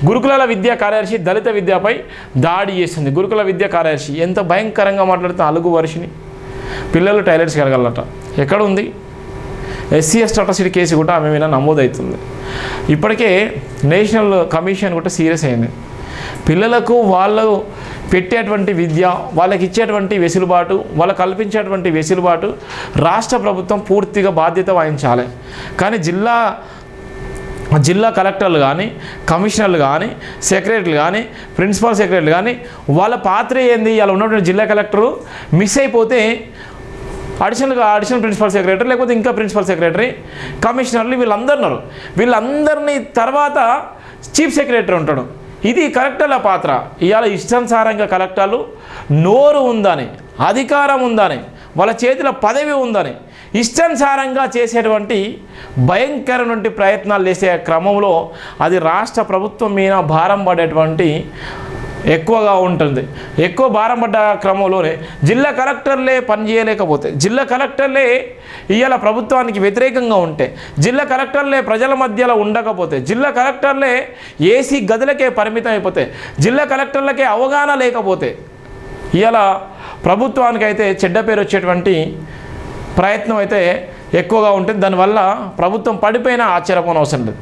గురుకులాల విద్యా కార్యదర్శి దళిత విద్యపై దాడి చేస్తుంది. గురుకుల విద్యా కార్యదర్శి ఎంత భయంకరంగా మాట్లాడుతున్న అలుగు వర్షిని. పిల్లలు టాయిలెట్స్కి వెళ్ళగలట. ఎక్కడ ఉంది? SC/ST అట్రాసిటీ కేసు కూడా ఆమె మీద నమోదవుతుంది. ఇప్పటికే నేషనల్ కమిషన్ కూడా సీరియస్ అయింది. పిల్లలకు వాళ్ళు పెట్టేటువంటి విద్య, వాళ్ళకి ఇచ్చేటువంటి వెసులుబాటు, వాళ్ళకు కల్పించేటువంటి వెసులుబాటు రాష్ట్ర ప్రభుత్వం పూర్తిగా బాధ్యత వహించాలి. కానీ జిల్లా కలెక్టర్లు కానీ, కమిషనర్లు కానీ, సెక్రటరీలు కానీ, ప్రిన్సిపల్ సెక్రటరీలు కానీ వాళ్ళ పాత్ర ఏంది? ఇలా ఉన్నటువంటి జిల్లా కలెక్టరు మిస్ అయిపోతే అడిషనల్ ప్రిన్సిపల్ సెక్రటరీ, లేకపోతే ఇంకా ప్రిన్సిపల్ సెక్రటరీ, కమిషనర్లు వీళ్ళందరినీ తర్వాత చీఫ్ సెక్రటరీ ఉంటాడు. ఇది కలెక్టర్ల పాత్ర. ఇవాళ ఇష్టానుసారంగా కలెక్టర్లు నోరు ఉందని, అధికారం ఉందని, వాళ్ళ చేతిలో పదవి ఉందని ఇష్టానుసారంగా చేసేటువంటి భయంకరమైన ప్రయత్నాలు చేసే క్రమంలో అది రాష్ట్ర ప్రభుత్వం మీద భారం పడేటువంటి ఎక్కువగా ఉంటుంది. ఎక్కువ భారం పడ్డ క్రమంలోనే జిల్లా కలెక్టర్లే పనిచేయలేకపోతే, జిల్లా కలెక్టర్లే ఇవాళ ప్రభుత్వానికి వ్యతిరేకంగా ఉంటే, జిల్లా కలెక్టర్లే ప్రజల మధ్యలో ఉండకపోతే, జిల్లా కలెక్టర్లే ఏసీ గదులకే పరిమితం అయిపోతే, జిల్లా కలెక్టర్లకే అవగాహన లేకపోతే ఇవాళ ప్రభుత్వానికి అయితే చెడ్డ పేరు వచ్చేటువంటి ప్రయత్నం అయితే ఎక్కువగా ఉంటుంది. దానివల్ల ప్రభుత్వం పడిపోయినా ఆశ్చర్యపోనవసరం లేదు.